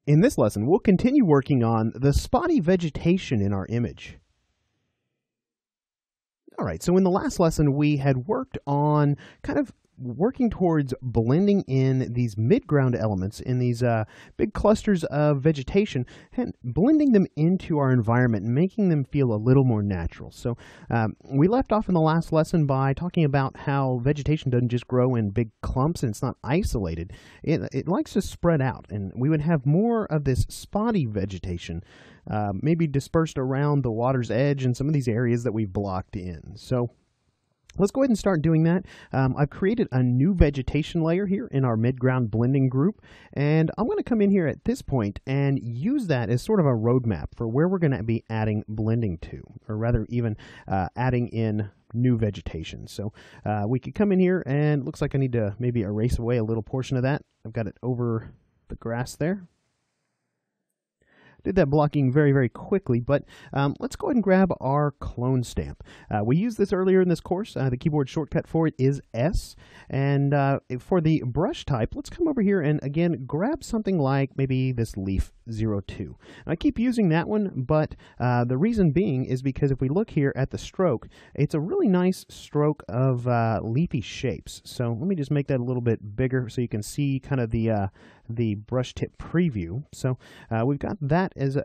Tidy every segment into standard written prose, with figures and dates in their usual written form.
In this lesson, we'll continue working on the spotty vegetation in our image. All right, so in the last lesson, we had worked on kind of working towards blending in these mid-ground elements in these big clusters of vegetation and blending them into our environment and making them feel a little more natural. So we left off in the last lesson by talking about how vegetation doesn't just grow in big clumps and it's not isolated. It likes to spread out, and we would have more of this spotty vegetation maybe dispersed around the water's edge and some of these areas that we've blocked in. So let's go ahead and start doing that. I've created a new vegetation layer here in our mid-ground blending group, and I'm going to come in here at this point and use that as sort of a roadmap for where we're going to be adding blending to, or rather even adding in new vegetation. So we could come in here, and it looks like I need to maybe erase away a little portion of that. I've got it over the grass there. Did that blocking very, very quickly, but let's go ahead and grab our clone stamp. We used this earlier in this course. The keyboard shortcut for it is S. And for the brush type, let's come over here and again grab something like maybe this leaf 02. I keep using that one, but the reason being is because if we look here at the stroke, it's a really nice stroke of leafy shapes. So let me just make that a little bit bigger so you can see kind of the brush tip preview. So we've got that as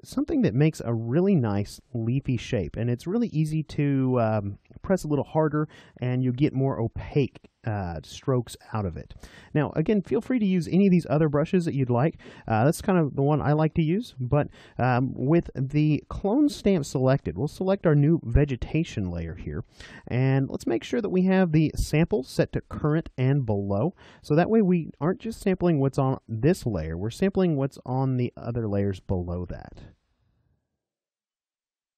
something that makes a really nice leafy shape, and it's really easy to press a little harder and you get more opaque strokes out of it. Now again, feel free to use any of these other brushes that you'd like. That's kind of the one I like to use, but with the clone stamp selected, we'll select our new vegetation layer here, and let's make sure that we have the sample set to current and below, so that way we aren't just sampling what's on this layer, we're sampling what's on the other layers below that.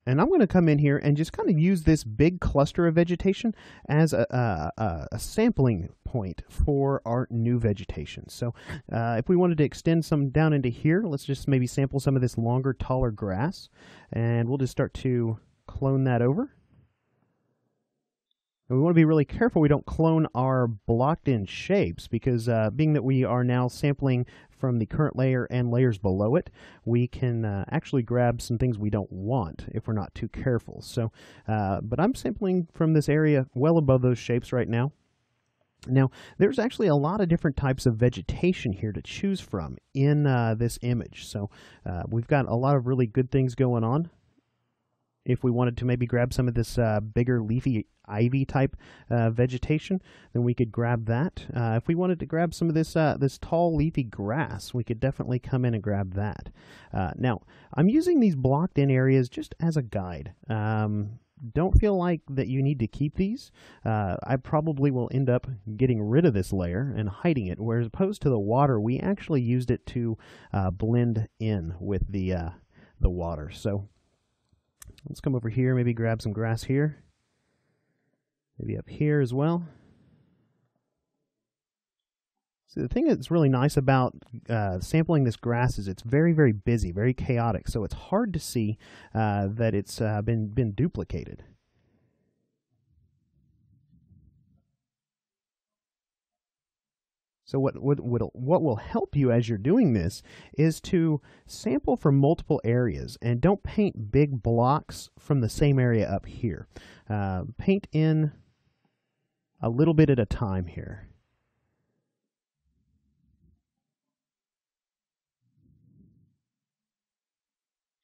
And I'm going to come in here and just kind of use this big cluster of vegetation as a sampling point for our new vegetation. So if we wanted to extend some down into here, let's just maybe sample some of this longer, taller grass. And we'll just start to clone that over. And we want to be really careful we don't clone our blocked in shapes, because being that we are now sampling from the current layer and layers below it, we can actually grab some things we don't want if we're not too careful. So, but I'm sampling from this area well above those shapes right now. Now, there's actually a lot of different types of vegetation here to choose from in this image. So we've got a lot of really good things going on. If we wanted to maybe grab some of this bigger leafy ivy type vegetation, then we could grab that. If we wanted to grab some of this this tall leafy grass, we could definitely come in and grab that. Now, I'm using these blocked in areas just as a guide. Don't feel like that you need to keep these. I probably will end up getting rid of this layer and hiding it, whereas opposed to the water, we actually used it to blend in with the water. So let's come over here, maybe grab some grass here, maybe up here as well. So the thing that's really nice about sampling this grass is it's very, very busy, very chaotic, so it's hard to see that it's been duplicated. So what will help you as you're doing this is to sample from multiple areas, and don't paint big blocks from the same area up here. Paint in a little bit at a time here.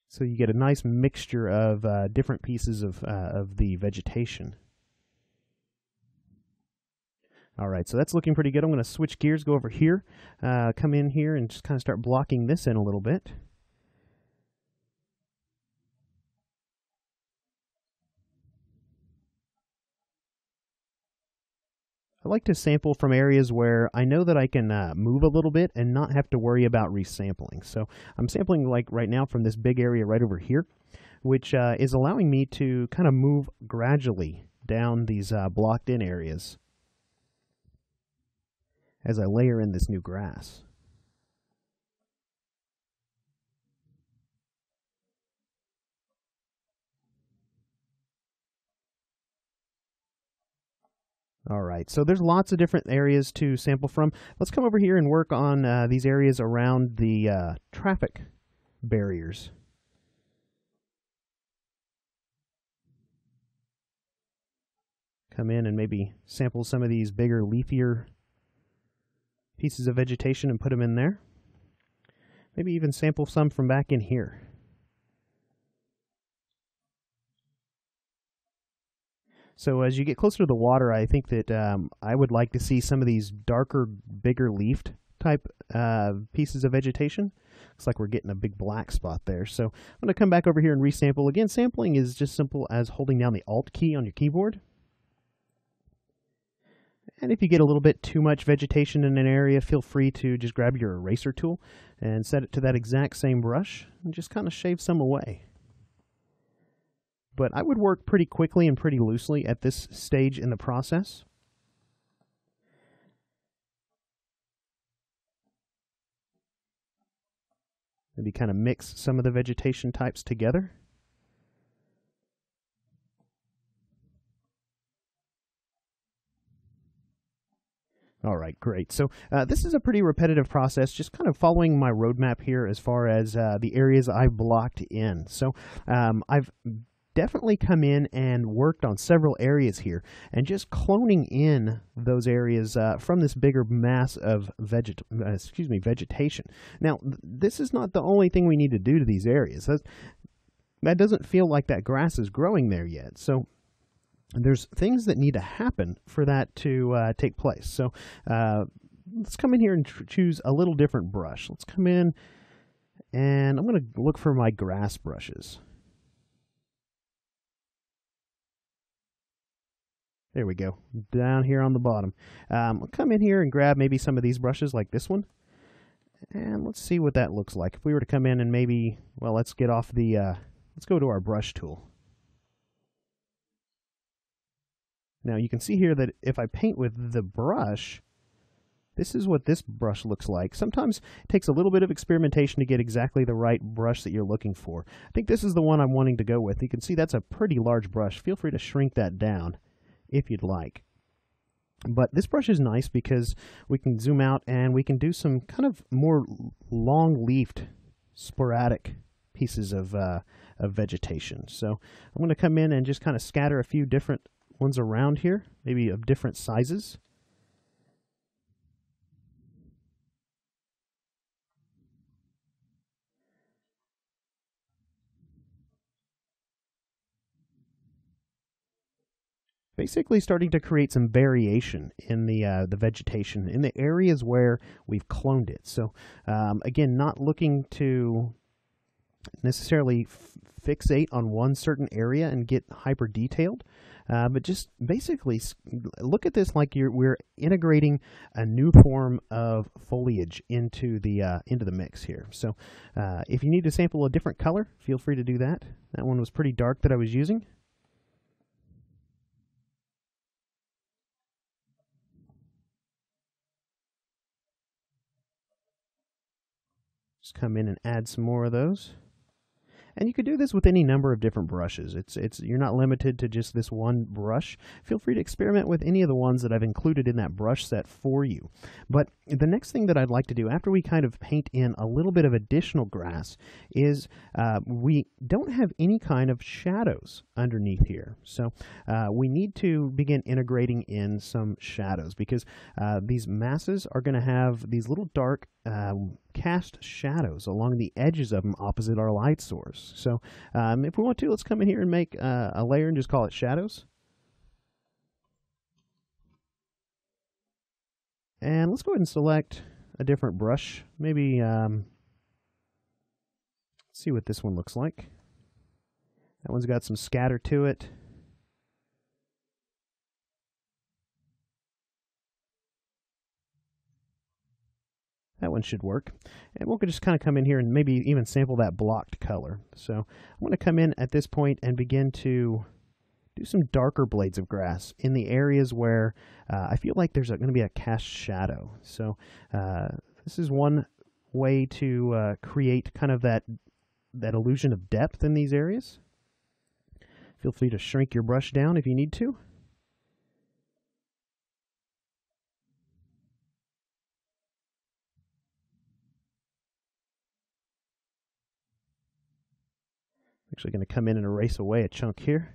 So you get a nice mixture of different pieces of the vegetation. All right, so that's looking pretty good. I'm going to switch gears, go over here, come in here, and just kind of start blocking this in a little bit. I like to sample from areas where I know that I can move a little bit and not have to worry about resampling. So I'm sampling like right now from this big area right over here, which is allowing me to kind of move gradually down these blocked in areas as I layer in this new grass. All right, so there's lots of different areas to sample from. Let's come over here and work on these areas around the traffic barriers. Come in and maybe sample some of these bigger, leafier pieces of vegetation and put them in there. Maybe even sample some from back in here. So as you get closer to the water, I think that I would like to see some of these darker, bigger leafed type pieces of vegetation. Looks like we're getting a big black spot there. So I'm going to come back over here and resample. Again, sampling is just simple as holding down the Alt key on your keyboard. And if you get a little bit too much vegetation in an area, feel free to just grab your eraser tool and set it to that exact same brush and just kind of shave some away. But I would work pretty quickly and pretty loosely at this stage in the process. Maybe kind of mix some of the vegetation types together. All right, great. So this is a pretty repetitive process, just kind of following my roadmap here as far as the areas I've blocked in. So I've definitely come in and worked on several areas here and just cloning in those areas from this bigger mass of vegetation. Now, this is not the only thing we need to do to these areas. That doesn't feel like that grass is growing there yet. So there's things that need to happen for that to take place. So let's come in here and choose a little different brush. Let's come in and I'm going to look for my grass brushes. There we go, down here on the bottom. I'll come in here and grab maybe some of these brushes like this one. And let's see what that looks like. If we were to come in and maybe, well, let's get off the, let's go to our brush tool. Now you can see here that if I paint with the brush, this is what this brush looks like. Sometimes it takes a little bit of experimentation to get exactly the right brush that you're looking for. I think this is the one I'm wanting to go with. You can see that's a pretty large brush. Feel free to shrink that down if you'd like. But this brush is nice because we can zoom out and we can do some kind of more long-leafed, sporadic pieces of vegetation. So I'm going to come in and just kind of scatter a few different ones around here, maybe of different sizes. Basically starting to create some variation in the vegetation in the areas where we've cloned it. So again, not looking to necessarily fixate on one certain area and get hyper detailed, but just basically look at this like we're integrating a new form of foliage into the mix here. So if you need to sample a different color, feel free to do that. That one was pretty dark that I was using. Just come in and add some more of those. And you could do this with any number of different brushes. You're not limited to just this one brush. Feel free to experiment with any of the ones that I've included in that brush set for you. But the next thing that I'd like to do after we kind of paint in a little bit of additional grass is we don't have any kind of shadows underneath here. So we need to begin integrating in some shadows because these masses are going to have these little dark cast shadows along the edges of them opposite our light source. So if we want to, let's come in here and make a layer and just call it shadows. And let's go ahead and select a different brush. Maybe see what this one looks like. That one's got some scatter to it. That one should work. And we'll just kind of come in here and maybe even sample that blocked color. So I'm going to come in at this point and begin to do some darker blades of grass in the areas where I feel like there's going to be a cast shadow. So this is one way to create kind of that illusion of depth in these areas. Feel free to shrink your brush down if you need to. Actually going to come in and erase away a chunk here.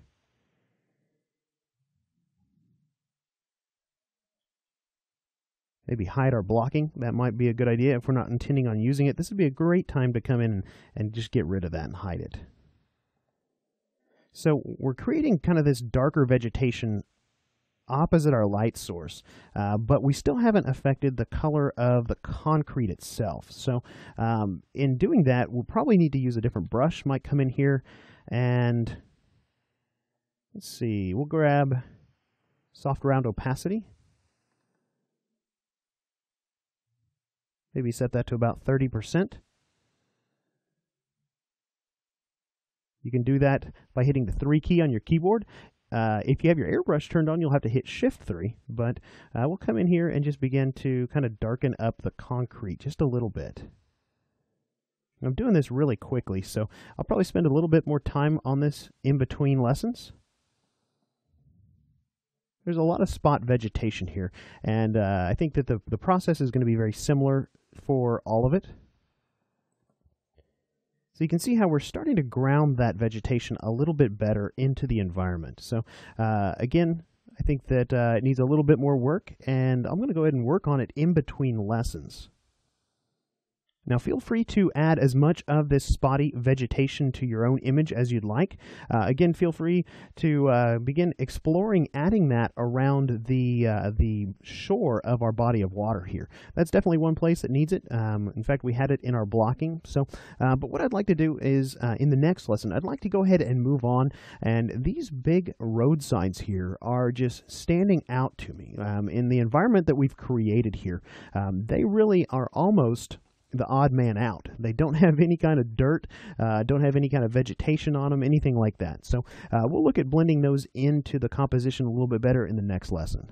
Maybe hide our blocking. That might be a good idea if we're not intending on using it. This would be a great time to come in and just get rid of that and hide it. So we're creating kind of this darker vegetation opposite our light source, but we still haven't affected the color of the concrete itself. So in doing that, we'll probably need to use a different brush. Might come in here and let's see, we'll grab soft round opacity. Maybe set that to about 30%. You can do that by hitting the 3 key on your keyboard. If you have your airbrush turned on, you'll have to hit Shift 3, but we'll come in here and just begin to kind of darken up the concrete just a little bit. I'm doing this really quickly, so I'll probably spend a little bit more time on this in between lessons. There's a lot of spot vegetation here, and I think that the process is going to be very similar for all of it. So you can see how we're starting to ground that vegetation a little bit better into the environment. So again, I think that it needs a little bit more work, and I'm going to go ahead and work on it in between lessons. Now feel free to add as much of this spotty vegetation to your own image as you'd like. Again, feel free to begin exploring adding that around the shore of our body of water here. That's definitely one place that needs it. In fact, we had it in our blocking. So, but what I'd like to do is in the next lesson, I'd like to go ahead and move on. And these big road signs here are just standing out to me. In the environment that we've created here, they really are almost the odd man out. They don't have any kind of dirt, don't have any kind of vegetation on them, anything like that. So we'll look at blending those into the composition a little bit better in the next lesson.